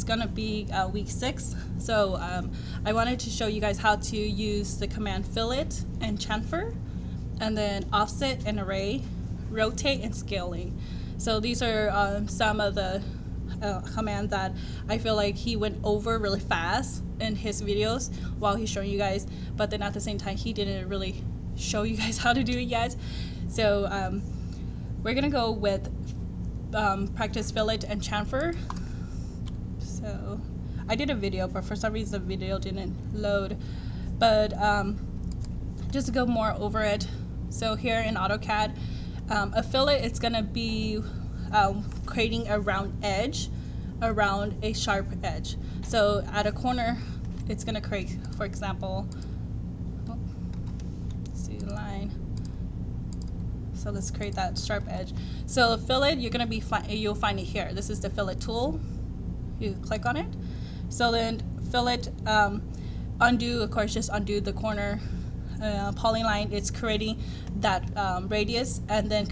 gonna be week 6. So I wanted to show you guys how to use the command fillet and chamfer, and then offset and array, rotate and scaling. So these are some of the commands that I feel like he went over really fast in his videos while he's showing you guys, but then at the same time he didn't really show you guys how to do it yet. So we're gonna go with practice fillet and chamfer. So I did a video, but for some reason the video didn't load. But just to go more over it, so here in AutoCAD, a fillet, it's gonna be creating a round edge around a sharp edge. So at a corner, it's gonna create, for example, see the line. So let's create that sharp edge. So fillet, you're gonna be you'll find it here. This is the fillet tool. You click on it. So then fillet, undo, of course, just undo the corner polyline. It's creating that radius and then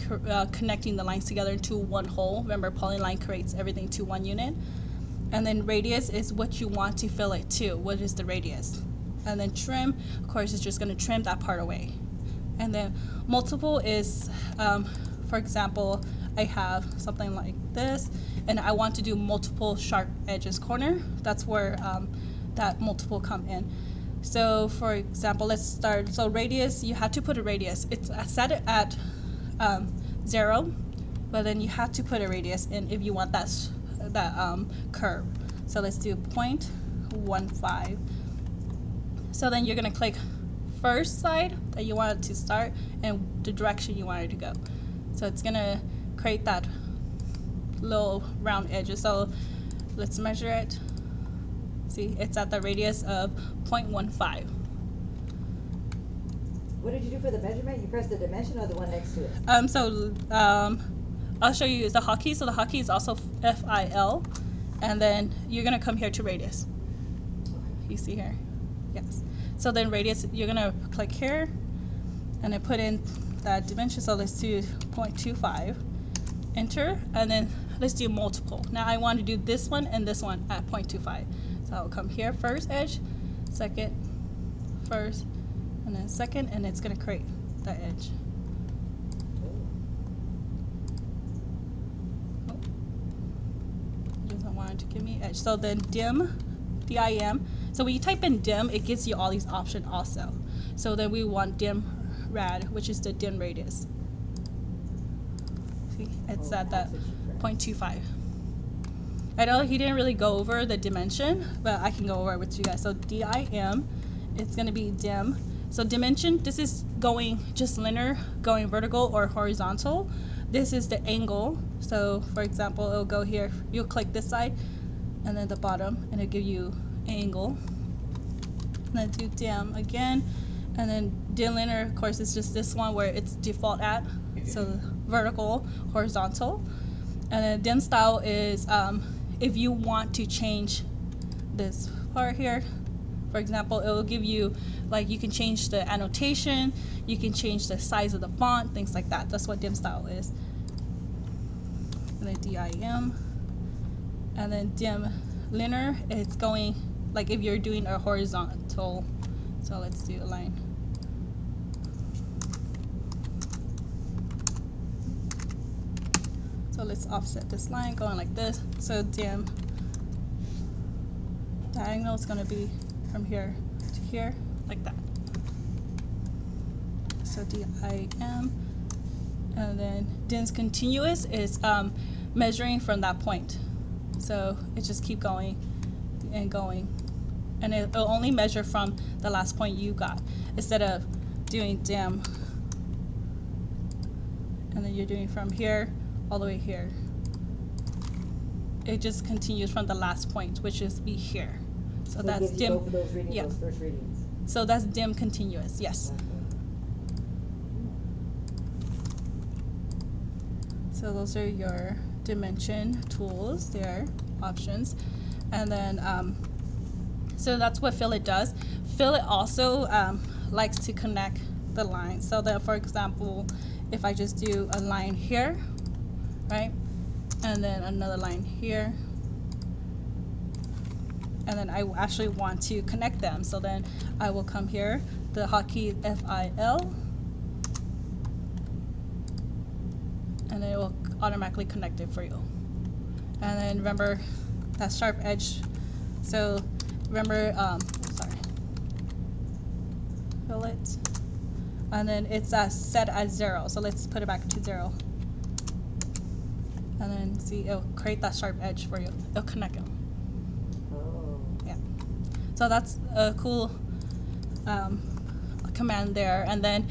connecting the lines together into one whole. Remember, polyline creates everything to one unit. And then radius is what you want to fillet to. What is the radius? And then trim, of course, it's just going to trim that part away. And then multiple is, for example, I have something like this, and I want to do multiple sharp edges corner. That's where that multiple come in. So for example, let's start. So radius, you have to put a radius. It's set it at 0, but then you have to put a radius in if you want that curve. So let's do 0.15. So then you're gonna click first side that you want it to start and the direction you want it to go. So it's gonna create that little round edges. So let's measure it. See, it's at the radius of 0.15. What did you do for the measurement? You pressed the dimension or the one next to it? I'll show you the hotkey. So the hotkey is also FIL, and then you're gonna come here to radius. You see here? Yes. So then radius, you're gonna click here, and then put in that dimension. So let's do 0.25. Enter, and then let's do multiple. Now I want to do this one and this one at 0.25. So I'll come here, first edge, second, first, and then second, and it's gonna create that edge. Oh. It doesn't want it to give me edge. So then dim, D-I-M. So when you type in dim, it gives you all these options also. So then we want dim rad, which is the dim radius. See, it's at that 0.25. I know he didn't really go over the dimension, but I can go over it with you guys. So D-I-M, it's gonna be dim. So dimension, this is going just linear, going vertical or horizontal. This is the angle. So for example, it'll go here, you'll click this side, and then the bottom, and it'll give you angle. And then do dim again, and then dim linear, of course, it's just this one where it's default at, so vertical, horizontal. And then dim style is if you want to change this part here, for example, it will give you, like, you can change the annotation, you can change the size of the font, things like that. That's what dim style is. And then DIM, and then dim linear, it's going like if you're doing a horizontal. So let's do a line. So let's offset this line going like this. So dim diagonal is going to be from here to here, like that. So DIM, and then dim's continuous is measuring from that point. So it just keep going and going, and it'll only measure from the last point you got, instead of doing dim and then you're doing from here all the way here. It just continues from the last point, which is be here. So that's dim. Both of those readings, those first readings. So that's dim continuous, yes. Okay. So those are your dimension tools, their options. And then, so that's what Fillet does. Fillet also likes to connect the lines. So that, for example, if I just do a line here, right, and then another line here, and then I actually want to connect them. So then I will come here, the hotkey FIL, and it will automatically connect it for you. And then remember that sharp edge. So remember, fillet, and then it's set at 0. So let's put it back to 0. And then see, it'll create that sharp edge for you. It'll connect them. Oh. Yeah. So that's a cool command there. And then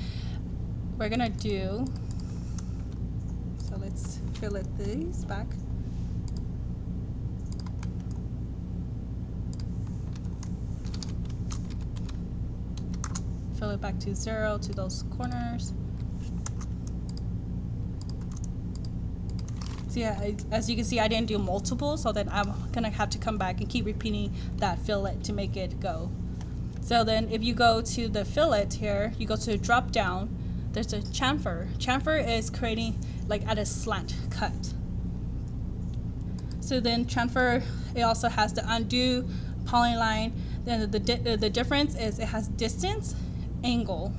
we're gonna do, so let's fillet these back. Fillet back to 0 to those corners. So yeah, as you can see, I didn't do multiple, so then I'm gonna have to come back and keep repeating that fillet to make it go. So then if you go to the fillet here, you go to drop down, there's a chamfer. Chamfer is creating like at a slant cut. So then chamfer, it also has the undo, polyline. Then the difference is it has distance, angle,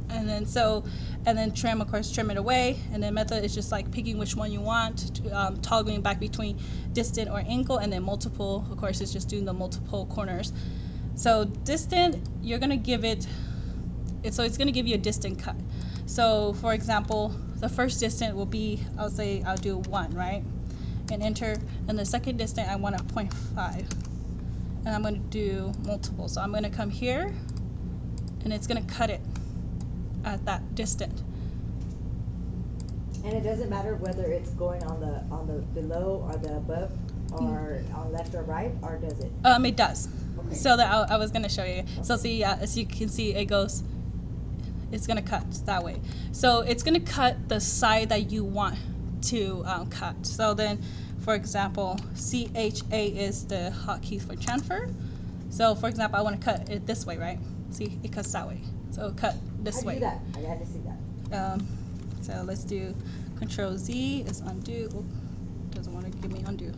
and then trim, of course, trim it away. And then method is just like picking which one you want, toggling back between distant or angle, and then multiple, of course, is just doing the multiple corners. So distant, you're gonna give it, so it's gonna give you a distant cut. So for example, the first distant will be, I'll say I'll do 1, right? And enter, and the second distant I want a 0.5. And I'm gonna do multiple. So I'm gonna come here, and it's gonna cut it at that distant. And it doesn't matter whether it's going on the below or the above or on left or right, or does it? It does. Okay. So that I was gonna show you. So see, as you can see, it goes. It's gonna cut that way. So it's gonna cut the side that you want to cut. So then, for example, CHA is the hotkey for chamfer. So for example, I want to cut it this way, right? See, it cuts that way. So cut this way. How do you do that? I had to see that. So let's do Control Z is undo. Oh, doesn't want to give me undo.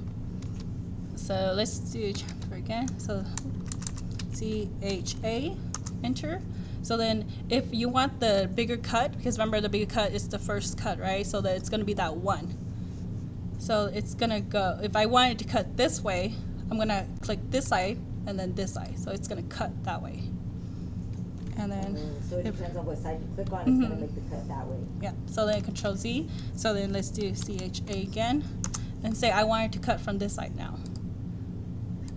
So let's do chamfer again. So CHA, enter. So then if you want the bigger cut, because remember the bigger cut is the first cut, right? So that it's going to be that 1. So it's going to go, if I wanted to cut this way, I'm going to click this side and then this side. So it's going to cut that way. And then so it depends on what side you click on, it's going to make the cut that way. Yeah, so then Control Z. So then let's do CHA again and say I wanted to cut from this side now.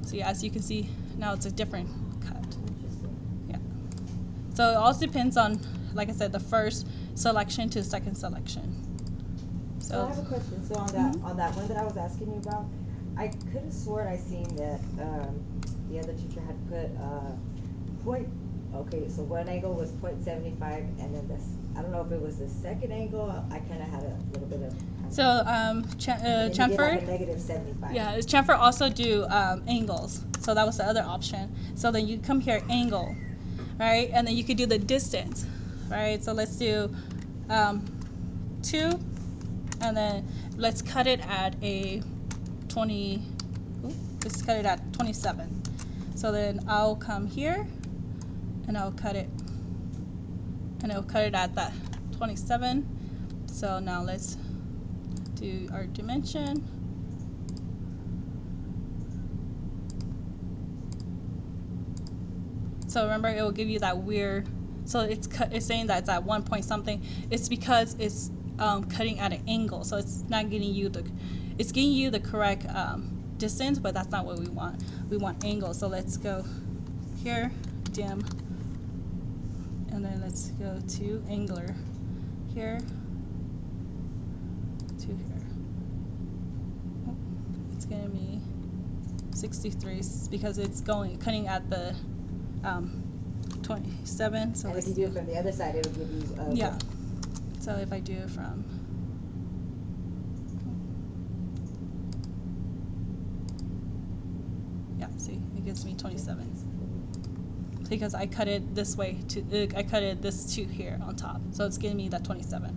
So yeah, as you can see, now it's a different cut. Interesting. Yeah. So it also depends on, like I said, the first selection to the second selection. So I have a question. So on that one that I was asking you about, I could have sworn I seen that the other teacher had put point. Okay, so one angle was 0.75, and then this, I don't know if it was the second angle. I kind of had a little bit of. So chamfer. Like a negative 75. Yeah, chamfer also do angles. So that was the other option. So then you come here, angle, right, and then you could do the distance, right. So let's do 2, and then let's cut it at a 20. Let's cut it at 27. So then I'll come here. And I'll cut it, and it'll cut it at that 27. So now let's do our dimension. So remember, it will give you that weird. So it's saying that it's at 1 point something. It's because it's cutting at an angle, so it's not getting you it's getting you the correct distance, but that's not what we want. We want angle. So let's go here, dim. And then let's go to angler here to here. Oh, it's gonna be 63 because it's cutting at the 27. So and if you do it from the other side, it'll give you. Yeah. So if I do it from. Yeah. See, it gives me 27. Because I cut it this way I cut it this to here on top, so it's giving me that 27.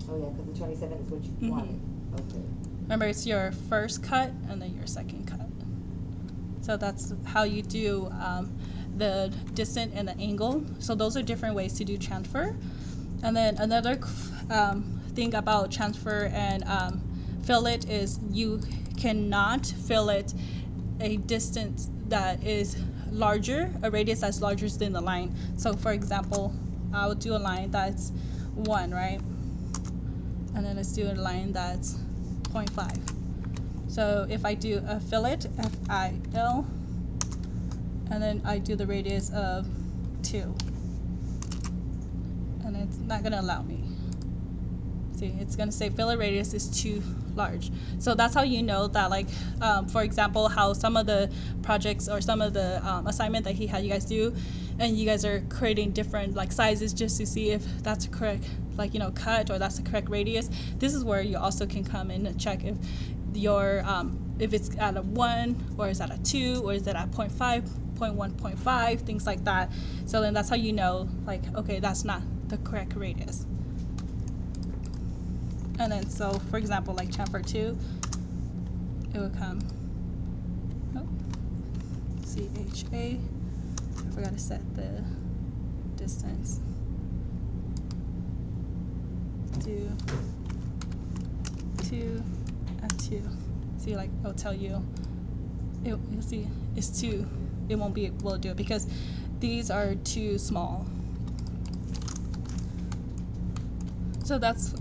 Oh yeah, because the 27 is what you wanted. Okay. Remember, it's your first cut and then your second cut. So that's how you do the distance and the angle. So those are different ways to do chamfer. And then another thing about chamfer and fillet is you cannot fillet a distance that is larger, a radius that's larger than the line. So for example, I'll do a line that's 1, right? And then let's do a line that's 0.5. So if I do a fillet, F-I-L, and then I do the radius of 2, and it's not going to allow me. See, it's going to say fillet radius is too large. So that's how you know that, like, for example, how some of the projects or some of the assignment that he had you guys do, and you guys are creating different like sizes just to see if that's correct, like, you know, cut, or that's the correct radius. This is where you also can come in and check if your if it's at a 1, or is at a 2, or is it at 0.5, 0.1, 0.5, things like that. So then that's how you know, like, okay, that's not the correct radius. And then, so for example, like chamfer 2, it would come, oh, CHA, I forgot to set the distance, do 2 at 2. See, like, it'll tell you, you'll see it's 2, it won't be able to do it because these are too small. So that's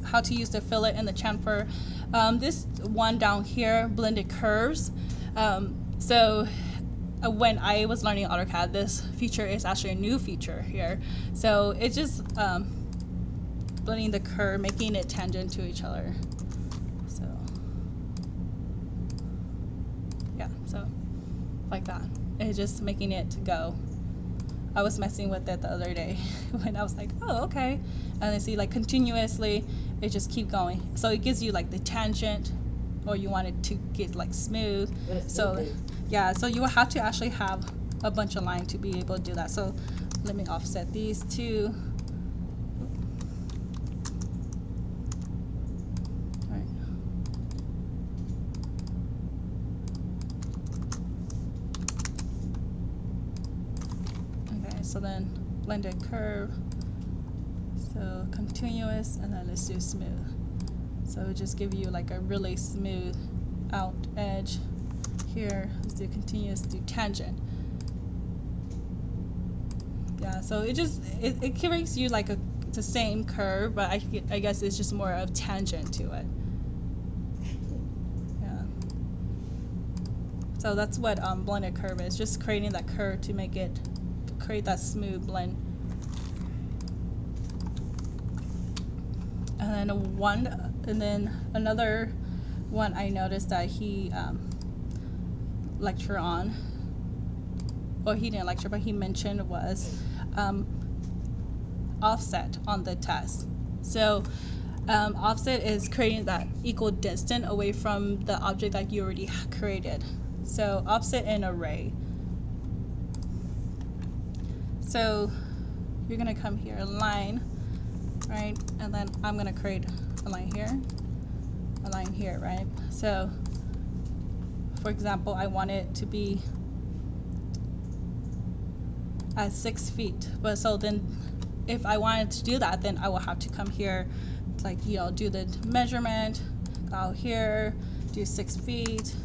how to use the fillet and the chamfer. This one down here, blended curves. So when I was learning AutoCAD, this feature is actually a new feature here. So it's just blending the curve, making it tangent to each other. So yeah, so like that. It's just making it go. I was messing with it the other day when I was like, oh, okay. And then see, like, continuously, it just keep going. So it gives you like the tangent, or you want it to get like smooth. So yeah, so you will have to actually have a bunch of line to be able to do that. So let me offset these two. All right. Okay, so then blended curve. So continuous, and then let's do smooth. So it'll just give you like a really smooth out edge here. Let's do continuous, do tangent. Yeah, so it creates you like the same curve, but I guess it's just more of tangent to it. Yeah. So that's what blended curve is, just creating that curve to create that smooth blend. And then another one I noticed that he lectured on, or he didn't lecture, but he mentioned was offset on the test. So offset is creating that equal distance away from the object that you already created. So offset and array. So you're gonna come here, line, right? And then I'm gonna create a line here, right? So for example, I want it to be at 6 feet. But so then if I wanted to do that, then I will have to come here, like, you know, do the measurement, go out here, do 6 feet,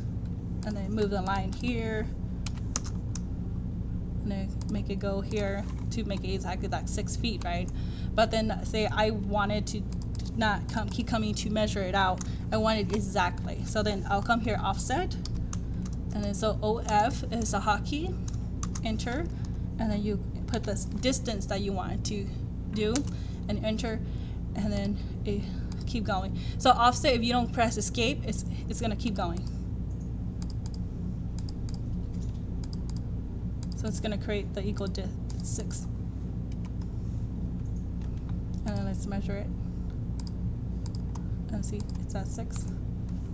and then move the line here, and then make it go here to make it exactly like 6 feet, right? But then say I wanted to not keep coming to measure it out, I want it exactly. So then I'll come here, offset, and then so OF is a hotkey, enter, and then you put the distance that you want to do, and enter, and then it keep going. So offset, if you don't press escape, it's gonna keep going. So it's gonna create the equal 6. And then let's measure it. And see, it's at 6.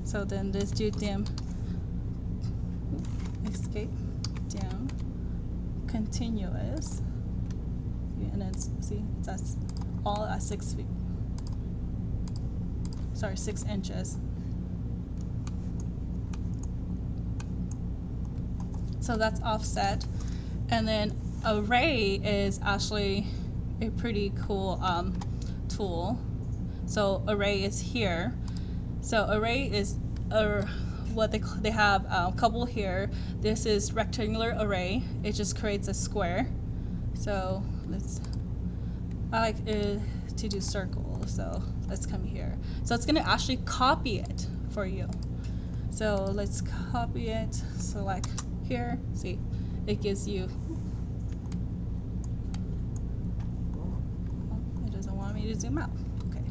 So then let's do dim, escape, dim, continuous, and then see, it's all at 6 feet. Sorry, 6 inches. So that's offset. And then array is actually a pretty cool tool. So array is here. So array is what they have a couple here. This is rectangular array. It just creates a square. So I like to do circle. So let's come here. So it's gonna actually copy it for you. So let's copy it. So like here, see, it gives you. Oh, it doesn't want me to zoom out. Okay.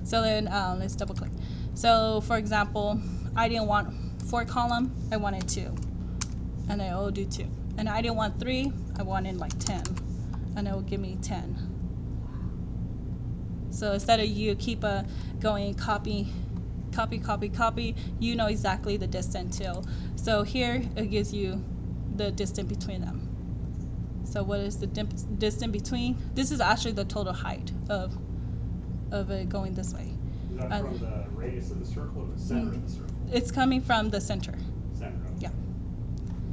So then let's double click. So for example, I didn't want 4 column, I wanted 2. And it will do 2. And I didn't want 3, I wanted like 10. And it will give me 10. So instead of you keep going copy, you know exactly the distance too. So here it gives you the distance between them. So what is the distance between? This is actually the total height of it going this way. Is that from the radius of the circle or the center of the circle? It's coming from the center. Center. Okay. Yeah.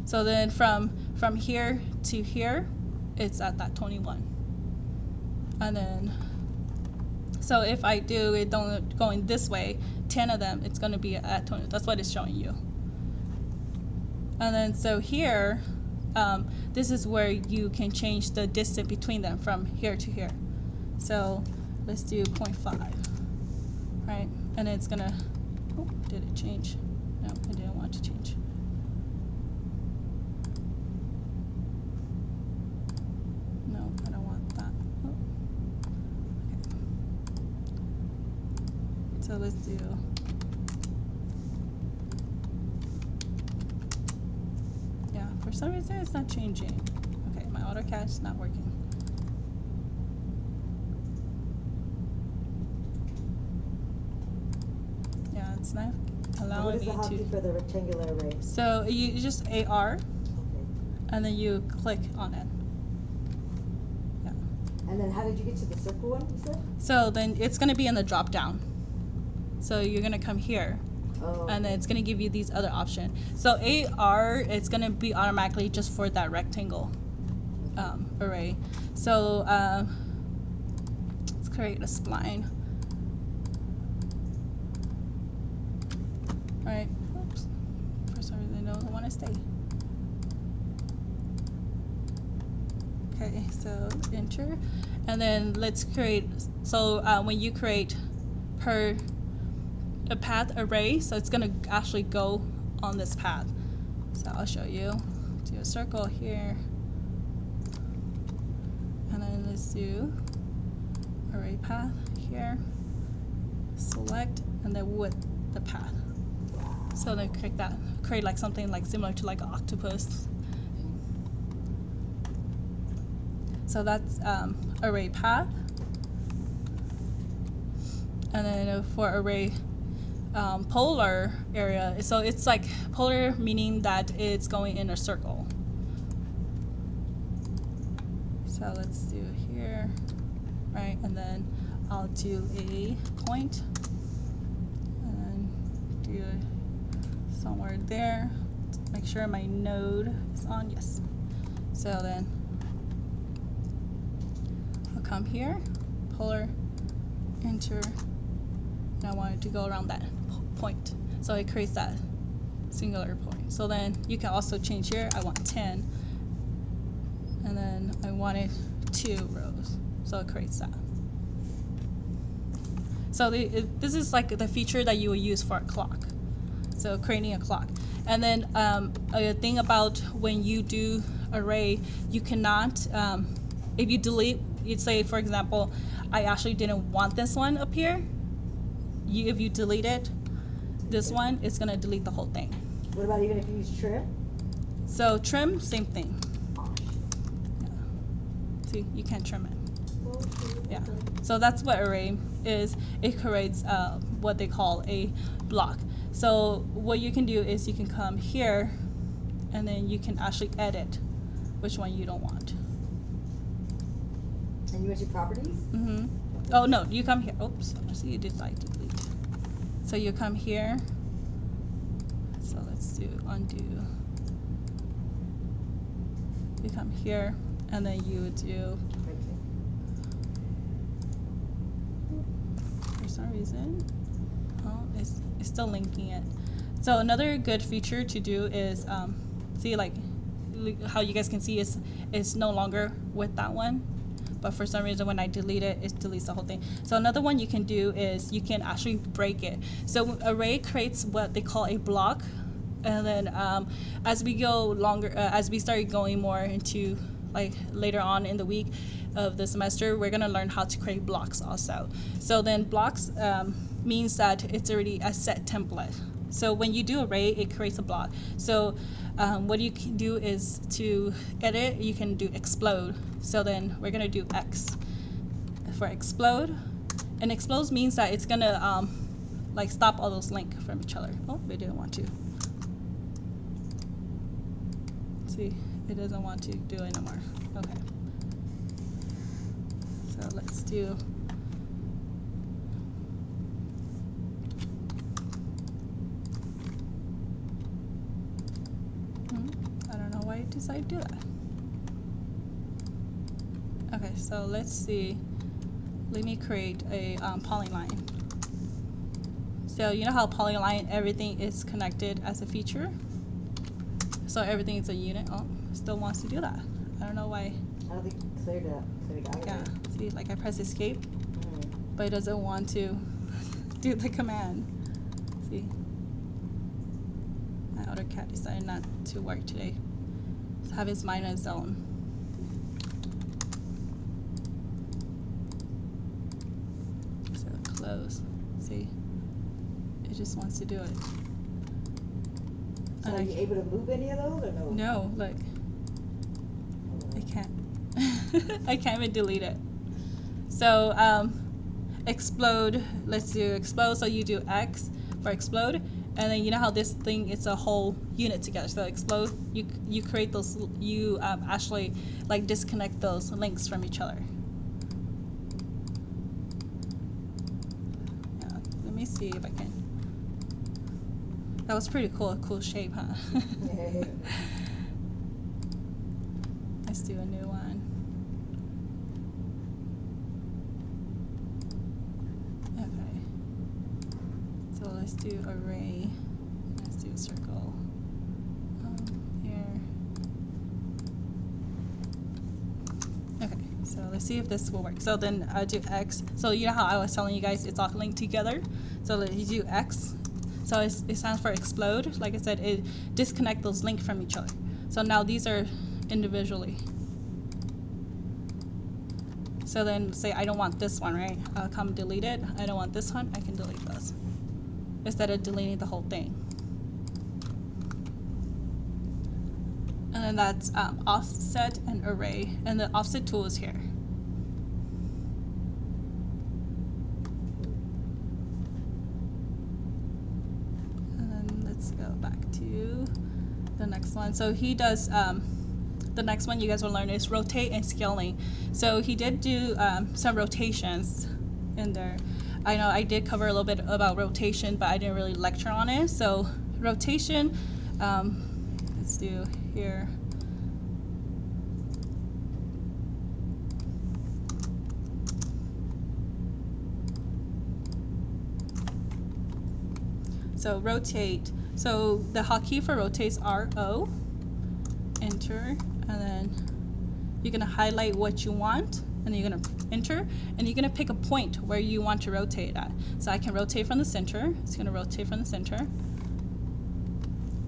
So then from here to here, it's at that 21. And then, so if I do it going this way, 10 of them, it's going to be at 20. That's what it's showing you. And then so here, this is where you can change the distance between them from here to here. So let's do 0.5, right? And it's gonna, oh, did it change? No, I didn't want to change. No, I don't want that. Oh. Okay. So let's do, yeah, for some reason it's not changing. Okay, my AutoCAD is not working. It's not allowing me What is the hotkey to. for the rectangular array? So you just AR, Okay. and then you click on it. Yeah. And then how did you get to the circle one, you said? So then it's going to be in the drop down. So you're going to come here, Oh. and then it's going to give you these other options. So AR, it's going to be automatically just for that rectangle array. So let's create a spline. Right. Oops. For some reason, I don't want to stay. Okay, so enter. And then let's create, so when you create a path array, so it's going to actually go on this path. So I'll show you. Do a circle here. And then let's do array path here. Select, and then with the path. So then create like something like similar to like an octopus. So that's array path. And then for array polar area, so it's like polar meaning that it's going in a circle. So let's do here, right? And then I'll do a point and do somewhere there. Make sure my node is on, yes. So then I'll come here, polar, enter, and I want it to go around that point. So it creates that singular point. So then you can also change here, I want 10, and then I wanted 2 rows. So it creates that. So this is like the feature that you will use for a clock. So creating a clock. And then a thing about when you do array, you cannot, if you delete, you'd say, for example, I actually didn't want this one up here. If you delete it, this one, it's gonna delete the whole thing. What about even if you use trim? So trim, same thing. Yeah. See, you can't trim it. Yeah. So that's what array is. It creates what they call a block. So what you can do is you can come here, and then you can actually edit which one you don't want. And you went to properties? Mm-hmm. Oh no, you come here. Oops, I see you did like delete. So you come here. So let's do undo. you come here, and then you do, for some reason, oh, it's still linking it. So another good feature to do is, see, like how you guys can see it's no longer with that one, but for some reason when I delete it, it deletes the whole thing. So another one you can do is you can actually break it. So array creates what they call a block, and then as we go longer, as we start going more into like later on in the week of the semester, we're gonna learn how to create blocks also. So then blocks means that it's already a set template. So when you do array, it creates a block. So what you can do is to edit, you can do explode. So then we're gonna do X for explode. And explode means that it's gonna like stop all those links from each other. Oh, we didn't want to. See, it doesn't want to do it anymore. Okay. So let's do. I don't know why it decided to do that. Okay, so let's see. Let me create a polyline. So you know how polyline, everything is connected as a feature? So everything is a unit. Oh, still wants to do that. I don't know why. I don't think cleared out. Yeah, see, like I press escape, but it doesn't want to do the command. See, my AutoCAD decided not to work today. Have his mind on his own. So close. See, it just wants to do it. So are you able to move any of those or no? No, look. I can't. I can't even delete it. So explode, let's do explode. So you do X for explode, and then you know how this thing is a whole unit together. So explode, you create those, you actually like disconnect those links from each other. Yeah, let me see if I can. That was pretty cool, a cool shape, huh? Let's do a new one. Okay. So let's do array. Let's do a circle. Here. Okay, so let's see if this will work. So then I do X. So you know how I was telling you guys it's all linked together? So you do X. So it stands for explode. Like I said, it disconnect those links from each other. So now these are individually. So then say I don't want this one, right? I'll come delete it. I don't want this one, I can delete those. Instead of deleting the whole thing. And then that's offset and array. And the offset tool is here. Go back to the next one. So he does, the next one you guys will learn is rotate and scaling. So he did do some rotations in there. I know I did cover a little bit about rotation, but I didn't really lecture on it. So rotation, let's do here. So rotate. So the hotkey for rotate is RO, enter, and then you're gonna highlight what you want, and then you're gonna enter, and you're gonna pick a point where you want to rotate at. So I can rotate from the center. It's gonna rotate from the center,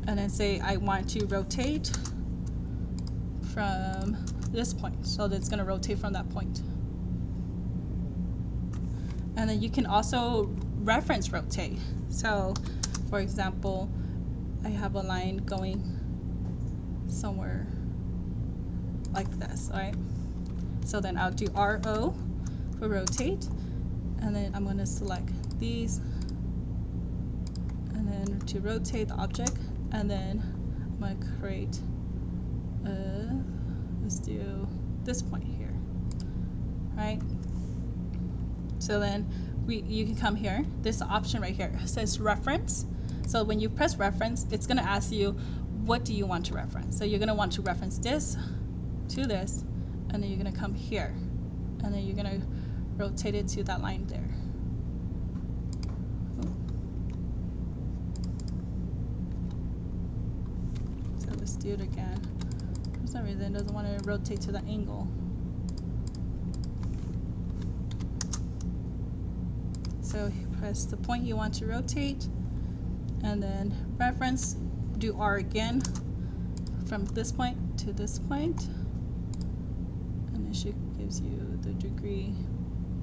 and then say I want to rotate from this point. So it's gonna rotate from that point. And then you can also reference rotate. So for example, I have a line going somewhere like this, all right? So then I'll do RO for rotate, and then I'm gonna select these, and then to rotate the object, and then I'm gonna create, let's do this point here, right? So then you can come here, this option right here says reference. So when you press reference, it's gonna ask you, what do you want to reference? So you're gonna want to reference this, to this, and then you're gonna come here, and then you're gonna rotate it to that line there. So let's do it again. For some reason it doesn't want to rotate to the angle. So press the point you want to rotate, and then reference, do R again from this point to this point, and it should gives you the degree.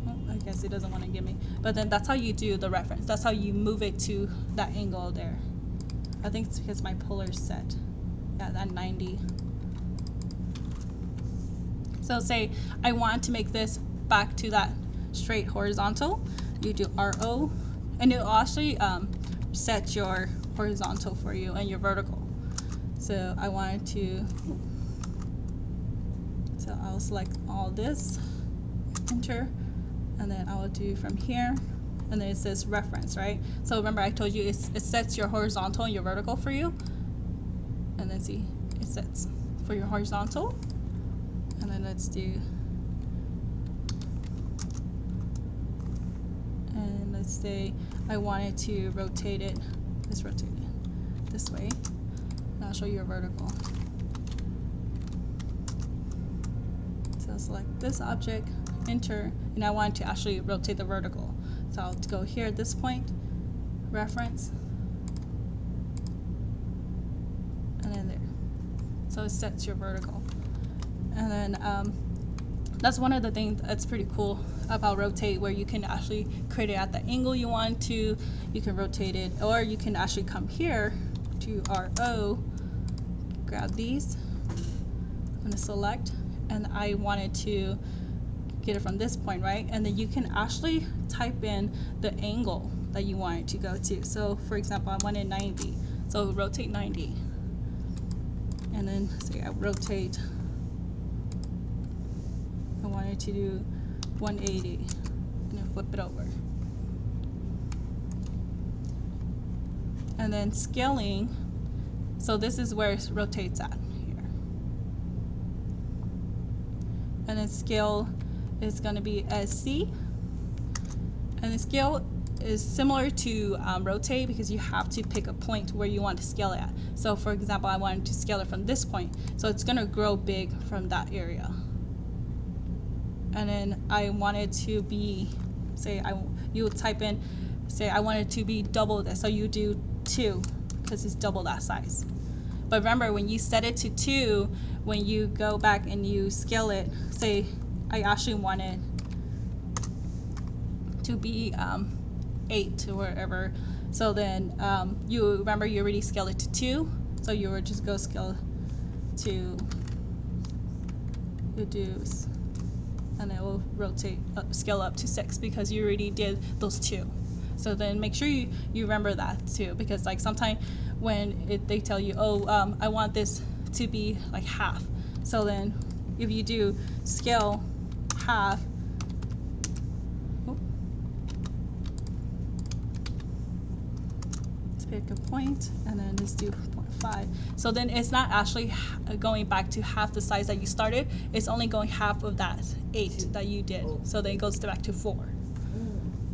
Oh, I guess it doesn't want to give me, but then that's how you do the reference. That's how you move it to that angle there. I think it's because my polar's set at that 90. So say I want to make this back to that straight horizontal, you do RO, and it'll actually set your horizontal for you and your vertical. So I wanted to, so I'll select all this, enter, and then I will do from here, and then it says reference, right? So remember I told you it sets your horizontal and your vertical for you, and then see, it sets for your horizontal, and then let's do, and let's say I wanted to rotate it, let's rotate it this way, and I'll show you a vertical. So select this object, enter, and I want to actually rotate the vertical. So I'll go here at this point, reference, and then there. So it sets your vertical. And then that's one of the things that's pretty cool about rotate, where you can actually create it at the angle you want to, you can rotate it, or you can actually come here to RO, grab these, I'm gonna select, and I wanted to get it from this point, right? And then you can actually type in the angle that you want it to go to. So for example, I wanted 90, so rotate 90, and then say I rotate, I wanted to do 180, and then flip it over. And then scaling, so this is where it rotates at here. And then scale is going to be SC. And the scale is similar to rotate, because you have to pick a point where you want to scale it at. So for example, I wanted to scale it from this point, so it's going to grow big from that area. And then I wanted to be, say you would type in, say I wanted to be double this, so you do 2, because it's double that size. But remember, when you set it to 2, when you go back and you scale it, say I actually wanted to be 8 or wherever, so then you remember you already scaled it to 2, so you would just go scale to reduce, and it will rotate scale up to 6, because you already did those 2. So then make sure you remember that too, because like sometimes when they tell you, oh, I want this to be like half, so then if you do scale half, let's pick a point, and then let's do 0.5. So then it's not actually going back to half the size that you started, it's only going half of that 8 that you did. So then it goes back to 4.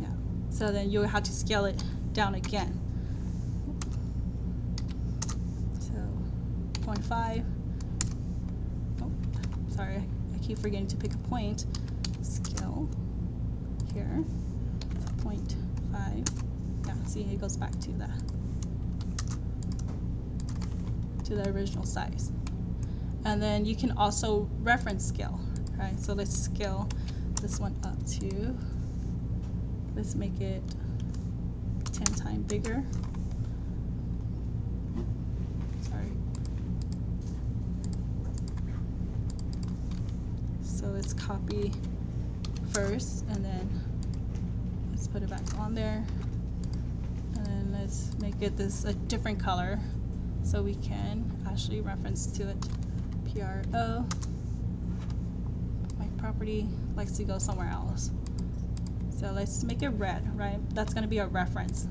Yeah. So then you have to scale it down again. So 0.5. Oh, sorry, I keep forgetting to pick a point. Scale here. 0.5. Yeah, see, it goes back to that, to the original size. And then you can also reference scale, right? So let's scale this one up to, let's make it 10 times bigger. Sorry. So let's copy first, and then let's put it back on there. And then let's make it this a different color, so we can actually reference to it. PRO. My property likes to go somewhere else. So let's make it red, right? That's going to be a reference.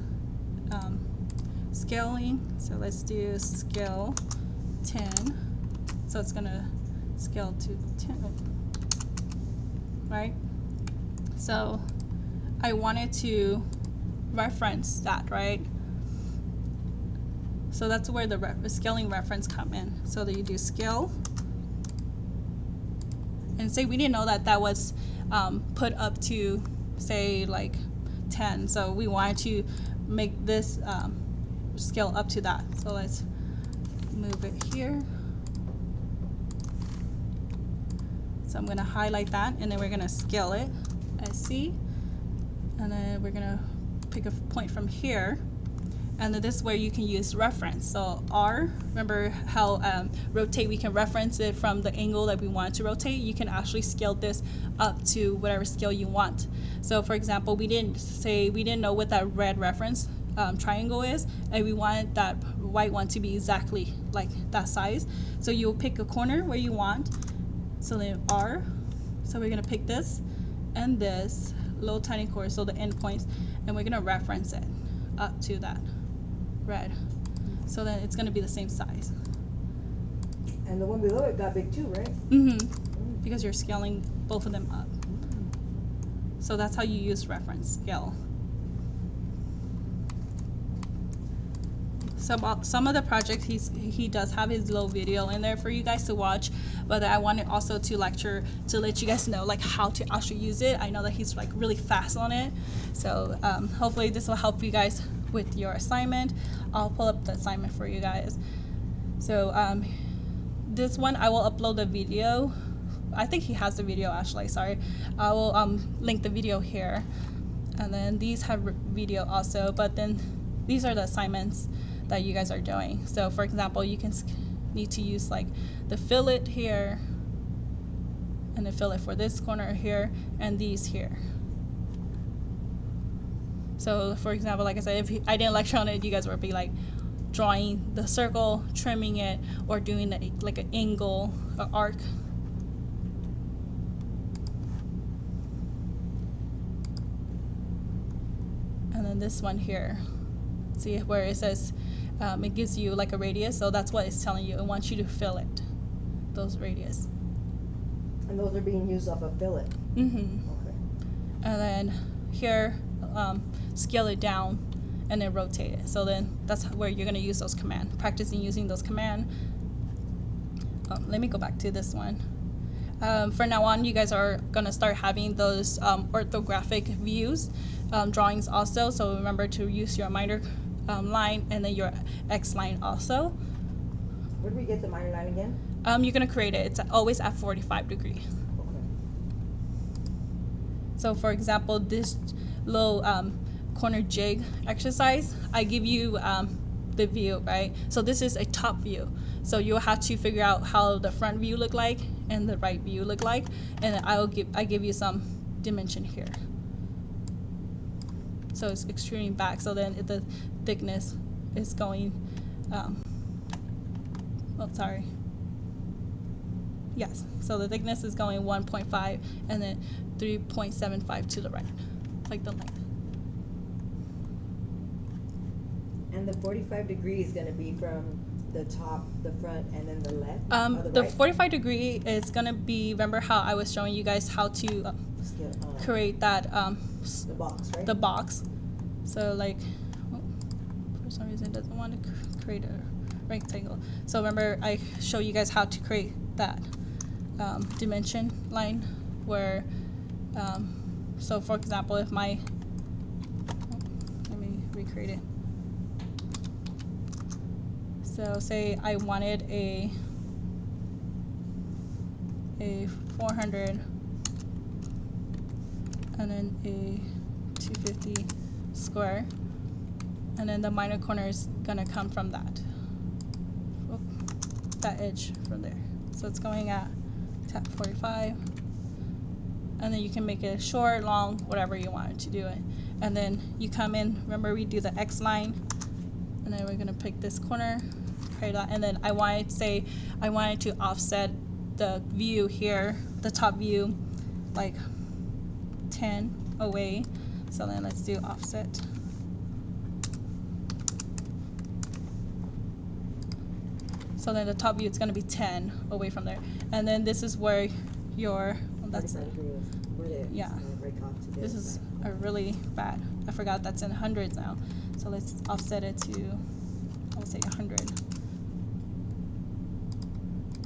Scaling, so let's do scale 10. So it's going to scale to 10, right? So I wanted to reference that, right? So that's where the scaling reference come in. So that you do scale, and say we didn't know that that was put up to, say, like 10. So we wanted to make this scale up to that. So let's move it here. So I'm gonna highlight that, and then we're gonna scale it as C, and then we're gonna pick a point from here, and then this is where you can use reference. So R, remember how rotate, we can reference it from the angle that we want to rotate. You can actually scale this up to whatever scale you want. So for example, we didn't know what that red reference triangle is, and we wanted that white one to be exactly like that size. So you'll pick a corner where you want. So then R, so we're gonna pick this and this little tiny corner, so the end points, and we're gonna reference it up to that red. So then it's gonna be the same size. And the one below it got big too, right? Mm-hmm. Because you're scaling both of them up. So that's how you use reference scale. Some of the projects he does have his little video in there for you guys to watch, but I wanted also to let you guys know like how to actually use it. I know that he's like really fast on it, so hopefully this will help you guys with your assignment. I'll pull up the assignment for you guys. So this one I will upload the video. I think he has the video actually. Sorry, I will link the video here, and then these have video also. But then these are the assignments that you guys are doing. So for example, you can need to use like the fillet here, and the fillet for this corner here, and these here. So for example, like I said, if I didn't lecture on it, you guys would be like drawing the circle, trimming it, or doing like an angle, an arc. And then this one here, see where it says it gives you like a radius, so that's what it's telling you. It wants you to fill it, those radius. And those are being used off a fillet. Mm-hmm. Okay. And then here, scale it down, and then rotate it. So then that's where you're gonna use those commands. Practicing using those commands. Let me go back to this one. For now on, you guys are gonna start having those orthographic views drawings also. So remember to use your minor line and then your X line also. Where do we get the minor line again? You're gonna create it. It's always at 45 degrees. Okay. So for example, this little corner jig exercise, I give you the view, right? So this is a top view. So you'll have to figure out how the front view look like and the right view look like, and I give you some dimension here. So it's extruding back. So then the thickness is going. Sorry. Yes. So the thickness is going 1.5 and then 3.75 to the right, like the length. And the 45 degree is going to be from the top, the front, and then the left? Or The right? 45 degree is going to be, remember how I was showing you guys how to create that, the box, right? the box. So like, for some reason it doesn't want to create a rectangle. So remember I show you guys how to create that dimension line where, so for example, if let me recreate it. So say I wanted a 400 and then a 250 square, and then the minor corner is gonna come from that edge from there. So it's going at 45, and then you can make it short, long, whatever you want it to do it. And then you come in, remember we do the X line, and then we're gonna pick this corner, create that, and then I wanted to offset the view here, the top view, like 10 away. So then let's do offset. So then the top view, it's going to be 10 away from there. And then this is where your, well, that's 45 degrees. Where it yeah. break off to the This other is side. a really bad. I forgot that's in hundreds now. So let's offset it to, I would say 100.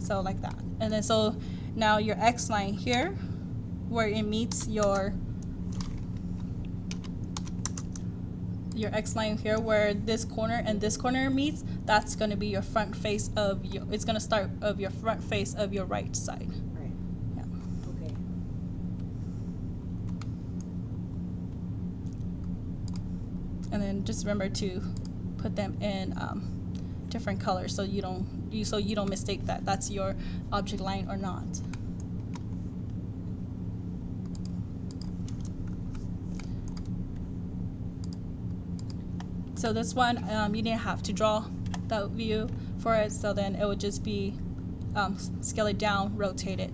So like that. And then so now your X line here, where it meets your X line here, where this corner and this corner meets, that's going to be your front face of your, it's going to start of your front face of your right side. Right. Yeah. Okay. And then just remember to put them in different colors so you don't mistake that that's your object line or not. So this one, you didn't have to draw that view for it, so then it would just be scale it down, rotate it.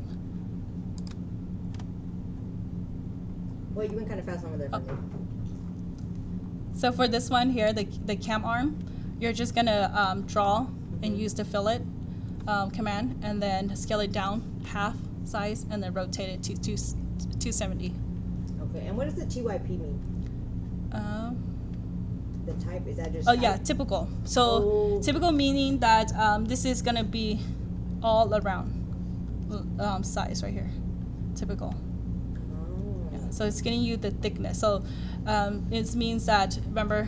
Well, you went kind of fast over there for me. So for this one here, the cam arm, you're just gonna draw and use the fillet command, and then scale it down half size, and then rotate it to 270. Okay, and what does the TYP mean? The type, is that just Oh type? yeah, typical. So typical meaning that this is gonna be all around size right here. Typical. Oh. Yeah. So it's getting you the thickness. So it means that, remember,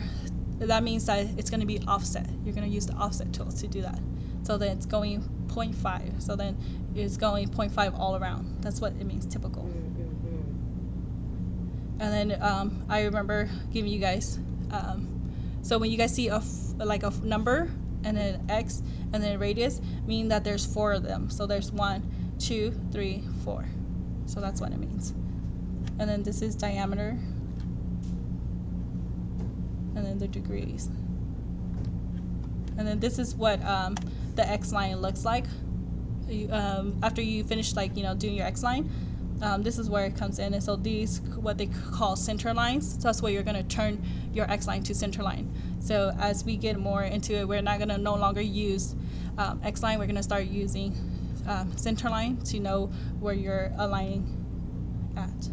that means that it's gonna be offset. You're gonna use the offset tool to do that. So then it's going 0.5. So then it's going 0.5 all around. That's what it means, typical. And then I remember giving you guys. So when you guys see like a number and then X and then radius, meaning that there's 4 of them. So there's 1, 2, 3, 4. So that's what it means. And then this is diameter. And then the degrees. And then this is what the X line looks like. After you finish doing your X line, this is where it comes in. And so these, what they call center lines, so that's where you're gonna turn your X line to center line. So as we get more into it, we're not gonna no longer use X line, we're gonna start using center line to know where you're aligning at.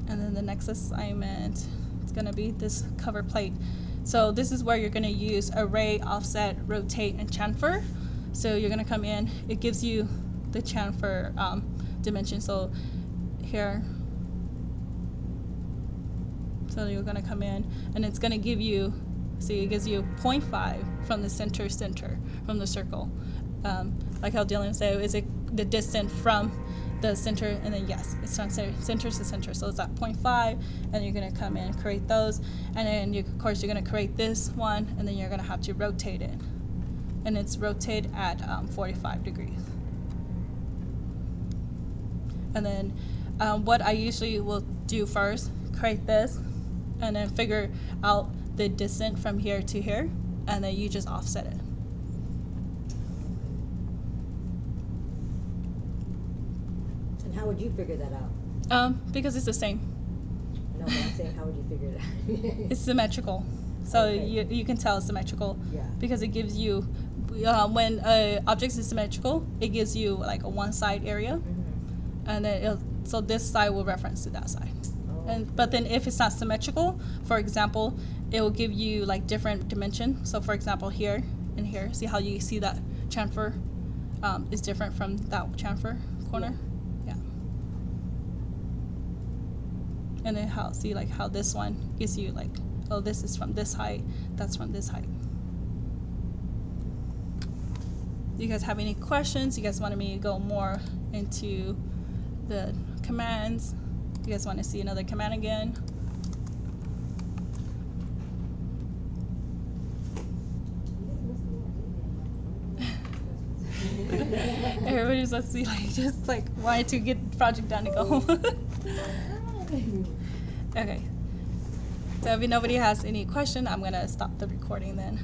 And then the next assignment is gonna be this cover plate. So this is where you're gonna use array, offset, rotate, and chamfer. So you're gonna come in, it gives you the chamfer dimension. So here, so you're gonna come in and it's gonna give you, see, it gives you 0.5 from the center, from the circle. Like how Dylan said, is it the distance from the center, and then yes, it's from center to center, so it's at 0.5, and you're gonna come in and create those, and then of course you're gonna create this one, and then you're gonna have to rotate it, and it's rotated at 45 degrees. And then what I usually will do first, create this, and then figure out the distance from here to here, and then you just offset it. How would you figure that out? Because it's the same. No, but I'm saying, how would you figure it out? It's symmetrical. So Okay. you can tell it's symmetrical. Yeah. Because it gives you, when objects is symmetrical, it gives you like a one side area. Mm-hmm. And then so this side will reference to that side. Oh. But then if it's not symmetrical, for example, it will give you like different dimension. So for example, here and here, see how you see that chamfer is different from that chamfer corner? Yeah. And then how this one gives you like, oh, this is from this height, that's from this height. Do you guys have any questions? You guys wanted me to go more into the commands? You guys want to see another command again? Everybody's let's see, just wanted to get the project done to go home. Okay. So if nobody has any question, I'm gonna stop the recording then.